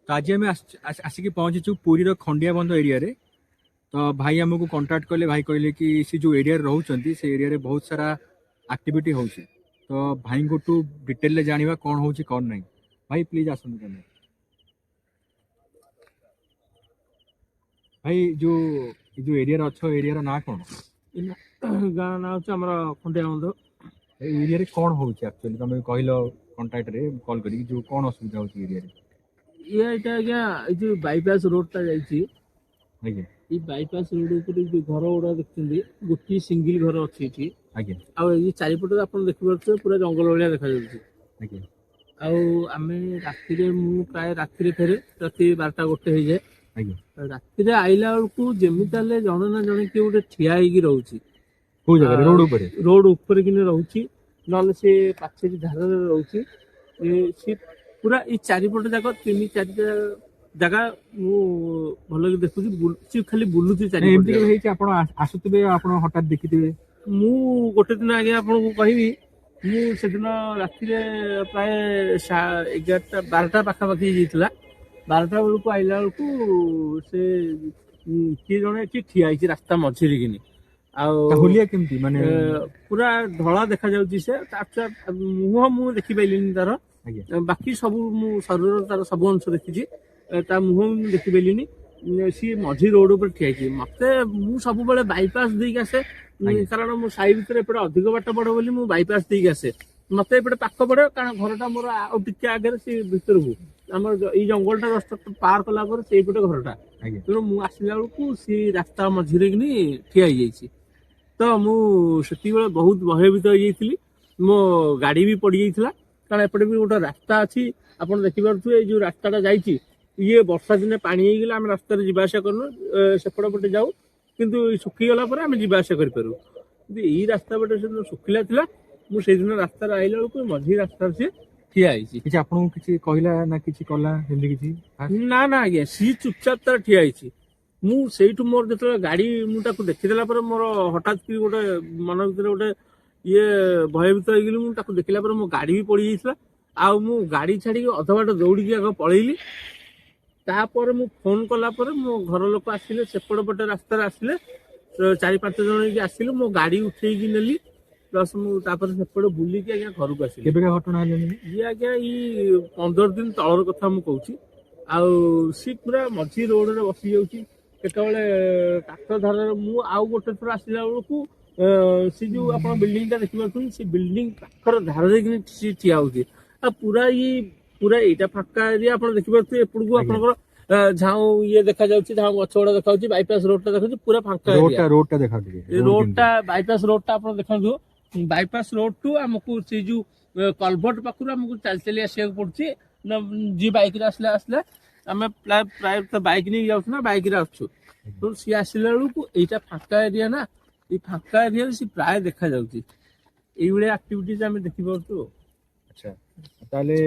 तो आज आम आसिक पहुंचीचु पुरी खंडिया बंध एरिया रे। तो भाई आमको कांटेक्ट कले, भाई कहले कि सी जो एरिया रोचे से एरिया रे बहुत सारा एक्टिविटी होची। तो भाई को टू डिटेल ले जानिबा कौन होची कौन नहीं। भाई प्लीज आसନ୍ତୁ तमे। भाई जो एरिया रे अच्छो एरिया रो ना कौन? गाँ ना हूँ आम खंडिया बंध। एरिया रे कौन होची एक्चुअली तमे कहलो कांटेक्ट रे कॉल करी जो कौन असुविधा होची एरिया रे? ये आज्ञा ये बाईपास रोडटा जाइए। आज्ञा ये बाईपास रोड ऊपर जो घर गुड़ा देखते गोटे सिंगल घर अच्छी। आज्ञा ये चारिपटे आप देखिपे पूरा जंगल भाया देखा। आज्ञा आम राति मु प्राय राति फेरे राति 12टा गोटे हो जाए। आज्ञा राति आइला बेलू जमी जड़े ना जड़े किए गोटे ठिया रोचे को जगह रोड ऊपर कि रोचे ना सी पाचेरी धार रोचे सी पूरा ये चारिपटे जाक 3-4टा जगह भल देखुची खाली बुलूची चारिपटे। आसुवे आप हठात देखिथे मु गोटे दिन आगे आपको कहबी से दिन राति प्राय 11टा 12टा पाखापाखि जाइए। 12टा बेलू आइला बेलू से किए जड़े किए ठिया रास्ता मझिरे कि होलिया केमती माने पूरा धला देखा जाउची से मुह मु देखि पाइलिनी तार बाकी सब मु शरीर तार सब अंश देखी ता मुह देखि पाइलिनी सी मझी रोड ऊपर ठिया मते मु सब बेले बाईपास देके आसे कारण मो साई भितर एपटे अधिक बाट पड़े बोली मु बाईपास देके आसे मते एपटे पाख पड़े कारण घरटा मोर टिके आगे से भीतर को आम ई जंगलटा रास्ता पार कला पर से पटे घरटा तेणु मु आसला बेलू सी रास्ता मझिरे कि ठिया हो। तो मुझे बहुत भयभीत हो जाइली। मो गाड़ी भी पड़ जाइला कारण एपटे भी गोटे रास्ता अच्छी आप देखिपे जो रास्ताटा जाइए ये वर्षा दिने पानी होगा आम रास्तार जावास कर सेपट पटे जाऊ किंतु सुखीगला आम जावास करूँ ये रास्ता पटे से सुखिला था मुझे दिन रास्ता आइला बेलू मझी रास्ता से ठिया किसी कहला ना किसी कला ना ना आज्ञा सी चुपचाप तार ठिया मुझे मोर जो गाड़ी मुझे देखीदेला मोर हठात कि गोटे मन भर गोटे ये भयभीत हो देखला मो गाड़ी भी पड़ जाइए आ मु गाड़ी छाड़ी अध बाट दौड़ी आग पलैली तापर मु फोन कला मो घर लोक आसिले सेपट पटे रास्ता आसिले 4-5 जन आसिले मो गाड़ी उठेकी नेली प्लस मुझे सेपट बुलिकी आज्ञा घर को आसिली। घटना ये आज्ञा ये 15 दिन तलर कथा मुझे कहूँ सी पूरा मझी रोड रे बसी जाऊँगी केतबले काठ धार मु आउ गोटे थर आसला बेलू सी जो आप बिल्डिंगटा देखिए से बिल्डिंग पाखर धार देखिए ठिया होती पूरा ये पूरा यहाँ फाका एरिया आप देखिए एपड़ू आप झाऊ ये देखा जाऊँगी झाऊ गछ गुड़ा देखा बाईपास रोडटा देखा पूरा फाका रोडटा बाईपास रोडटा आप देखा बाईपास रोड टू आमको से जो कलभट पाखु आमको चल चली आसा पड़े जी बाइक आसला आसला आम प्राय बाइक नहीं जाऊँ ना बाइक आसु तो सी आसला बेलू यहाँ फाका एरिया ना ये फाका एरिया सी प्राय देखा जाऊँगी ये एक्टिविटीज आम देखिपु। अच्छा ताले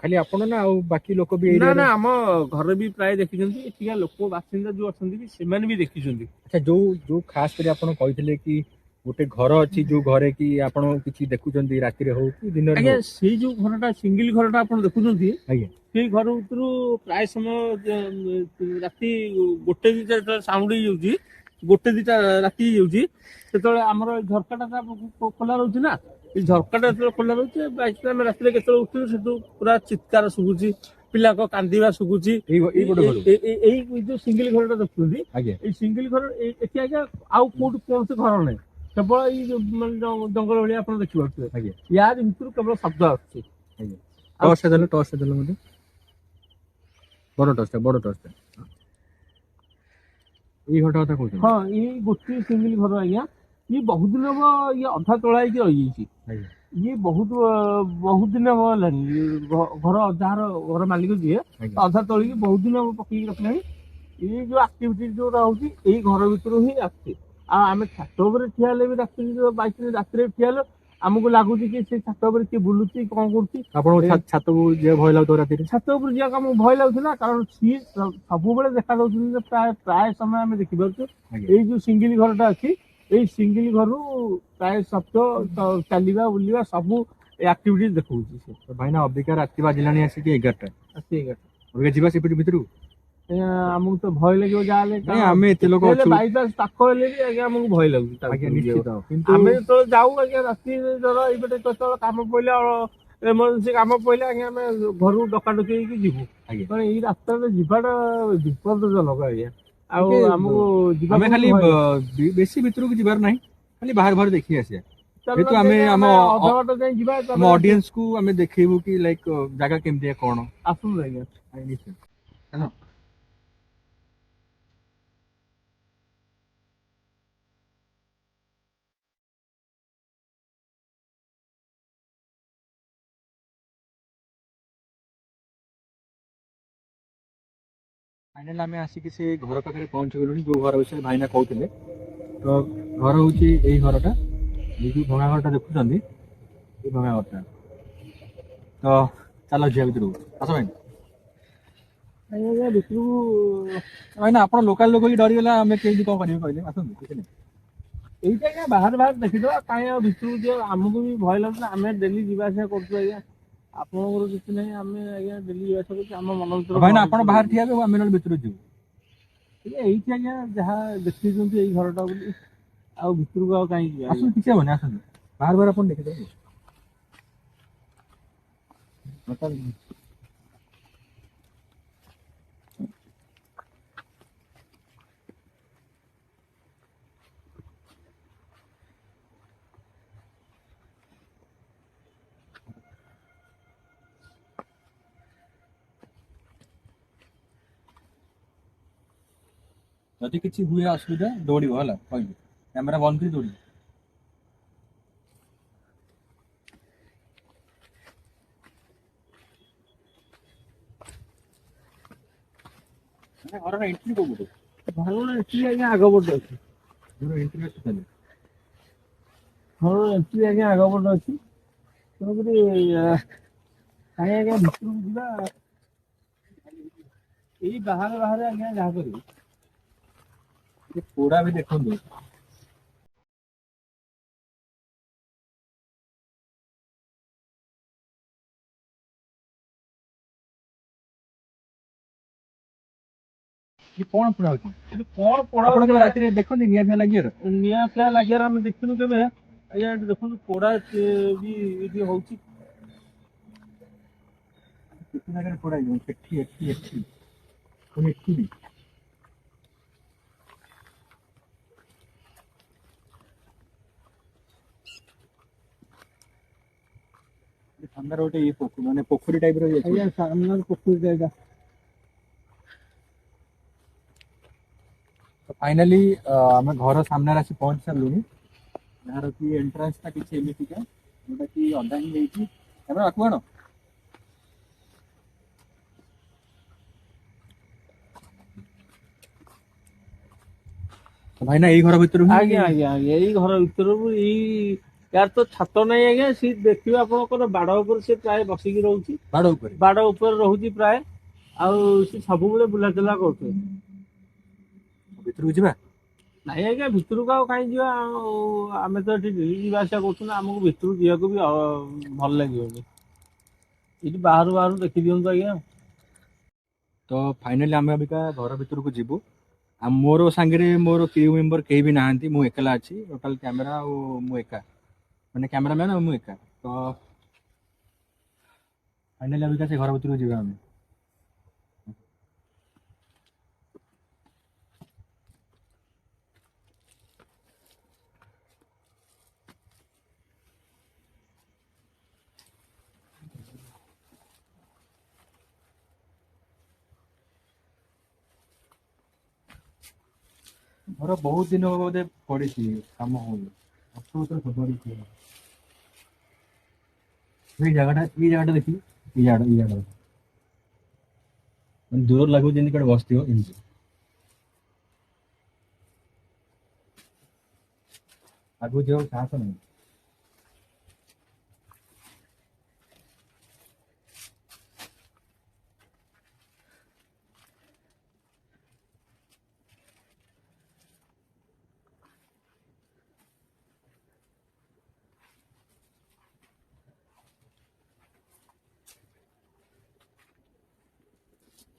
खाली आपण ना बाकी लोक भी ना ना आम घर भी प्राय देखी लोक बासिंदा जो अच्छा से भी देखी। अच्छा जो खास कर आपण कहते कि गोटे घर अच्छी जो घरे कि आपण किछि देखुचंदी राति रे हो कि दिन रे आज्ञा से जो घरटा सिंगल घरटा आपण देखुचंदी आज्ञा से घर उतरु प्राय समय राति गोटे 2टा साउंड ही गोटे 2टा राति जाऊँगी से आमर झरकाटा खोला रोचे ना झरकाटा जो खोला रोचे बाइक आम राति के उठू से पूरा चित्कार शुभुची पिला को कांदिबा शुभुची जो सिंगल घरटा देखुचंदी सिंगल घर एटी आज्ञा आउ कोड कौन से घर नहीं केवल ये जंगल भाई आप देखिए यार भितर केवल शब्द आसुच्छी टॉर्च देल मुझे बड़ टॉर्च ये घटा कथा कहते हाँ ये गोटे सिंगल घर आज्ञा ये बहुत दिन हम ये अधा तोड़ा रही ये बहुत दिन हम घर जार घर मालिक जी अधा तोड़ी बहुत दिन हम पकड़ रखना ये जो एक्टिविटी जो रोचे यही घर भर ही आसती आम छात उपर ठिया भी राति बाइक राति ठिया आमको लगुच कि छात उपर किए बुलूची कौन कर छात भय लगे राति छात उपर जाक भय लगुला कारण सी सब देखा प्राय प्राय समय आम देखिपे ये जो सिंगल घरटा अच्छी ये सिंगल घर प्राय शब्द चलवा बुलवा सब एक्टिविटी देखा भाई ना अबिका राति बाजिलानी आसिक 11टा ଅବିକା ଯିବା ସେପଟ ଭିତରୁ ଆଜ୍ଞା ଆମକୁ ତ ଭୟ ଲାଗିବ ଯାହାହେଲେ, ନାଇଁ ଆମେ ଏତେ ଲୋକ ଅଛୁ ବାଇପାସ୍ ପାଖ ହେଲେ ବି ଆଜ୍ଞା ଆମକୁ ଭୟ ଲାଗୁଛି ତା ଆଜ୍ଞା ଭିତରକୁ ନିଶ୍ଚିତ ଯିବାକୁ। କିନ୍ତୁ ଆମେ ଯେତେବେଳେ ଯାଉ ଆଜ୍ଞା ରାତି ଧର ଏଇପଟେ କେତେବେଳେ କାମ ପଇଲେ ଏମର୍ଜେନ୍ସି କାମ ପଇଲେ ଆଜ୍ଞା ଆମେ ଘରୁ ଡକାଡକି ହେଇକି ଯିବୁ। ଆଜ୍ଞା ମାନେ ଏଇ ରାସ୍ତାରେ ଯିବାଟା ବିପଦଜନକ ଆଜ୍ଞା। ଆଉ ଟିକେ ଆମକୁ ଆମେ ଯିବାକୁ ବି ଖାଲି ଭୟ ଲାଗୁଛି। ବେଶୀ ଭିତରକୁ ଯିବାର ନାହିଁ, ଖାଲି ବାହାର ବାହାର ଦେଖି ଆସିବା। ଯେହେତୁ ଚାଲୁନାହାନ୍ତି ଆମେ ଆଜ୍ଞା, ଆମ ଅଧା ବାଟ ଯାଇ ଯିବା, ଆମ ତାପରେ ଅଡିଏନ୍ସ କୁ ଆମେ ଦେଖେଇବୁ କି ଲାଇକ୍ ଜାଗା କେମିତିଆ କଣ। ଆସନ୍ତୁ ଆଜ୍ଞା। ଆଜ୍ଞା, ନିଶ୍ଚୟ ଚାଲ। ଫାଇନାଲ ଆମେ ଆସିକି ସେ ଘର ପାଖରେ ପହଞ୍ଚିଗଲୁଣି ଯୋଉ ଘର ବିଷୟରେ ଭାଇନା କହୁଥିଲେ। ତ ଘର ହଉଛି ଏଇ ଘରଟା, ଏଇ ଯୋଉ ଭଙ୍ଗା ଘରଟା ଦେଖୁଛନ୍ତି ଏଇ ଭଙ୍ଗା ଘରଟା। ତ ଚାଲ ଯିବା ଭିତରକୁ, ଆସ ଭାଇ। ଆଜ୍ଞା ଭିତରକୁ ଭାଇନା ଆପଣ ଲୋକାଲ ଲୋକ କି ଡରିଗଲା, ଆମେ କେମିତି କଣ କରିବୁ କହିଲେ, ଆସନ୍ତୁ କିଛି ନାହିଁ। ଏଇଟା ଆଜ୍ଞା ବାହାରେ ବାହାରେ ଦେଖିଦବା, କାହିଁ ଆଉ ଭିତରକୁ ଯିବା, ଆମକୁ ବି ଭୟ ଲାଗୁଛି। ଆମେ ଡେଲି ଯିବା ଆସିବା କରୁଛୁ ଆଜ୍ଞା, ଆପଣଙ୍କର କିଛି ନାହିଁ, ଆମେ ଆଜ୍ଞା ଡେଲି ଯିବା ଆସିବା କରୁଛୁ, ଆମ ମନ ଭିତରେ ଭାଇନା ଭୟ ଆପଣ ବାହାରେ ଠିଆ ହେବେ, ଆମେ ନହେଲେ ଭିତରକୁ ଯିବୁ। ଏଇଠି ଆଜ୍ଞା ଯାହା ଦେଖିଛନ୍ତି ଏଇ ଘରଟା ବୋଲି, ଆଉ ଭିତରକୁ ଆଉ କାହିଁକି ଯିବା ଆଜ୍ଞା। ଆସନ୍ତୁ କିଛି ହବନି, ଆସନ୍ତୁ ବାହାର ବାହାର ଆପଣ ଦେଖିଦେବେ। ଯଦି କିଛି ହୁଏ ଅସୁବିଧା ଦୌଡ଼ିବ ହେଲା, କହିବି କ୍ୟାମେରା ବନ୍ଦ କରି ଦୌଡ଼ିବ। ଘରର ଏଣ୍ଟ୍ରି କୋଉ ପଟୁ? ଘରର ଏଣ୍ଟ୍ରି ଆଜ୍ଞା ଆଗ ପଟେ ଅଛି। ଘରର ଏଣ୍ଟ୍ରି ଅଛି ତାହେଲେ। ଘରର ଏଣ୍ଟ୍ରି ଆଜ୍ଞା ଆଗ ପଟେ ଅଛି, ତେଣୁକରି କାହିଁ ଆଜ୍ଞା ଭିତରକୁ ଯିବା, ଏଇ ବାହାରେ ବାହାରେ ଆଜ୍ଞା ଯାହା କରିବୁ। ପୋଡା ବି ଦେଖନ୍ତୁ। କଣ ପୋଡା ହଉଛି? କଣ ପୋଡା ଆପଣ କେବେ ରାତିରେ ଦେଖନ୍ତି ନିଆଁ ଫିଆଁ ଲାଗିବାର? ନିଆଁ ଫିଆଁ ଲାଗିବାର ଆମେ ଦେଖିନୁ କେବେ ଆଜ୍ଞା। ଏଠି ଦେଖନ୍ତୁ ପୋଡା ବି ଏଠି ହଉଛି। କେତେ ଜାଗାରେ ପୋଡା ହେଇଯିବ, ସେଠି ଏଠି ପୁଣି ଏଠି ବି। ସାମ୍ନାରେ ଗୋଟେ ଇଏ ମାନେ ପୋଖରୀ ଟାଇପ ର ଅଛି। ଆଜ୍ଞା ସାମ୍ନାରେ ପୋଖରୀ ଜାଗା। ଫାଇନାଲି ଆମେ ଘର ସାମ୍ନାରେ ଆସି ପହଞ୍ଚି ସାରିଲୁଣି। ଯାହାର କି ଏଣ୍ଟ୍ରାନ୍ସ ଟା କିଛି ଏମିତିକା, ଯୋଉଟା କି ଅଧା ହିଁ ହେଇଛି। ଏବେ ଆକୁ ଆଣ। ଭାଇନା ଏଇ ଘର ଭିତରୁ ହିଁ ଆଜ୍ଞା ଆଜ୍ଞା ଆଜ୍ଞା ଏଇ ଘର ଭିତରକୁ ୟାର ତ ଛାତ ନାହିଁ ଆଜ୍ଞା, ସିଏ ଦେଖିବେ ଆପଣଙ୍କର ବାଡ ଉପରେ ସେ ପ୍ରାୟ ବସିକି ରହୁଛି। ବାଡ ଉପରେ ରହୁଛି ପ୍ରାୟ, ଆଉ ସେ ସବୁବେଳେ ବୁଲାଚଲା କରୁଥିବେ। ଭିତରକୁ ଯିବା? ନାଇଁ ଆଜ୍ଞା ଭିତରକୁ ଆଉ କାହିଁ ଯିବା, ଆମେ ତ ଏଠି ଡେଲି ଯିବା ଆସିବା କରୁଛୁ ନା, ଆମକୁ ଭିତରକୁ ଯିବାକୁ ବି ଭଲ ଲାଗିବନି। ଏଇଠି ବାହାରୁ ବାହାରୁ ଦେଖି ଦିଅନ୍ତୁ ଆଜ୍ଞା। ତ ଫାଇନାଲି ଆମେ ଅବିକା ଘର ଭିତରକୁ ଯିବୁ। ଆଉ ମୋର ସାଙ୍ଗରେ ମୋର କ୍ରିଉ ମେମ୍ବର କେହି ବି ନାହାନ୍ତି, ମୁଁ ଏକଲା ଅଛି। ଟୋଟାଲ କ୍ୟାମେରା ଆଉ ମୁଁ ଏକା, ମାନେ କ୍ୟାମେରାମ୍ୟାନ ଆଉ ମୁଁ ଏକା। ତ ଫାଇନାଲି ଅବିକା ସେ ଘର ଭିତରକୁ ଯିବା ଆମେ। ଘର ବହୁତ ଦିନ ହବ ବୋଧେ ପଡିଛି, କାମ ହଉନି। ଏଇ ଜାଗାଟା ଦେଖିଲି, ଏଇ ଜାଗାଟା ମାନେ ଦୂର ଲାଗୁଛି ଯେମିତି କୁଆଡେ ବସିଥିବ ଏମିତି। ଆଗକୁ ଯିବାକୁ ସାହସ ନାହିଁ।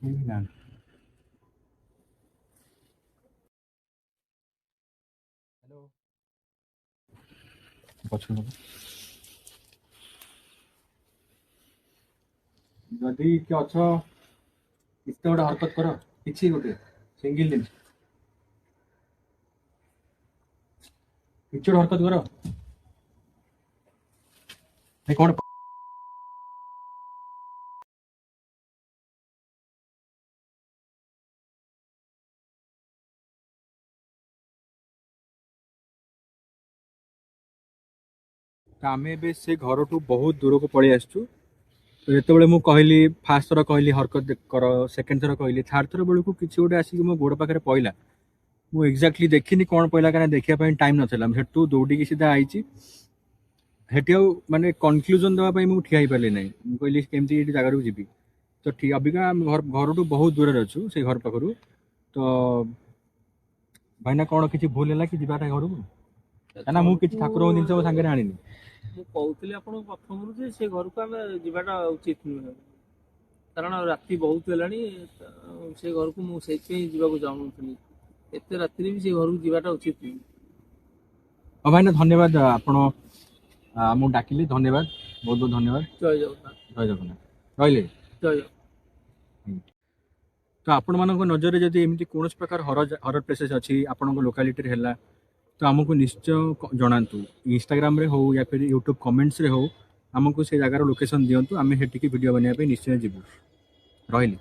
ନା ହ୍ୟାଲୋ ପଛକୁ ଯଦି କିଏ ଅଛ କିଛି ଗୋଟେ ହରକତ କର କିଛି ଗୋଟେ ସିଙ୍ଗଲ ଜିନିଷ କିଛି ଗୋଟେ ହରକତ କର ଭାଇ କଣ ଆମେ ଏବେ ସେ ଘରଠୁ ବହୁତ ଦୂରକୁ ପଳେଇ ଆସିଛୁ ତ ଯେତେବେଳେ ମୁଁ କହିଲି ଫାର୍ଷ୍ଟ ଥର କହିଲି ହରକତ କର ସେକେଣ୍ଡ ଥର କହିଲି ଥାର୍ଡ ଥର ବେଳକୁ କିଛି ଗୋଟେ ଆସିକି ମୋ ଗୋଡ଼ ପାଖରେ ପଇଲା ମୁଁ ଏକ୍ଜାକ୍ଟଲି ଦେଖିନି କ'ଣ ପଇଲା କାରଣ ଦେଖିବା ପାଇଁ ଟାଇମ୍ ନଥିଲା ସେଠୁ ଦୌଡ଼ିକି ସିଧା ଆଇଛି ସେଠି ଆଉ ମାନେ କନକ୍ଲୁଜନ ଦେବା ପାଇଁ ମୁଁ ଠିଆ ହେଇପାରିଲି ନାହିଁ ମୁଁ କହିଲି କେମିତି ଏଠି ଜାଗାକୁ ଯିବି ତ ଠିକ ଅବିକା ଆମେ ଘରଠୁ ବହୁତ ଦୂରରେ ଅଛୁ ସେଇ ଘର ପାଖରୁ ତ ଭାଇନା କ'ଣ କିଛି ଭୁଲ ହେଲା କି ଯିବାଟା ଘରକୁ କାହିଁକିନା ମୁଁ କିଛି ଠାକୁରଙ୍କ ଜିନିଷ ମୋ ସାଙ୍ଗରେ ଆଣିନି ମୁଁ କହୁଥିଲି ଆପଣଙ୍କୁ ପ୍ରଥମରୁ ଯେ ସେ ଘରକୁ ଆମେ ଯିବାଟା ଉଚିତ ନୁହେଁ, କାରଣ ରାତି ବହୁତ ହେଲାଣି। ସେ ଘରକୁ ମୁଁ ସେଇଥିପାଇଁ ଯିବାକୁ ଚାହୁଁନଥିଲି। ଏତେ ରାତିରେ ବି ସେ ଘରକୁ ଯିବାଟା ଉଚିତ ନୁହେଁ। ହଁ ଭାଇନା ଧନ୍ୟବାଦ ଆପଣ ଆମକୁ ଡାକିଲେ ଧନ୍ୟବାଦ ବହୁତ ବହୁତ ଧନ୍ୟବାଦ ଜୟ ଜଗନ୍ନାଥ। ଜୟ ଜଗନ୍ନାଥ ରହିଲେ ଜୟ ଜଗନ୍ନାଥ। ତ ଆପଣମାନଙ୍କ ନଜରରେ ଯଦି ଏମିତି କୌଣସି ପ୍ରକାର ହରର ପ୍ଲେସେସ୍ ଅଛି ଆପଣଙ୍କ ଲୋକାଲିଟିରେ ହେଲା ତ ଆମକୁ ନିଶ୍ଚୟ ଜଣାନ୍ତୁ ଇନଷ୍ଟାଗ୍ରାମରେ ହଉ ୟା ଫିର ୟୁଟ୍ୟୁବ କମେଣ୍ଟସରେ ହଉ ଆମକୁ ସେ ଜାଗାର ଲୋକେସନ୍ ଦିଅନ୍ତୁ ଆମେ ସେଠିକି ଭିଡ଼ିଓ ବନେଇବା ପାଇଁ ନିଶ୍ଚୟ ଯିବୁ ରହିଲି।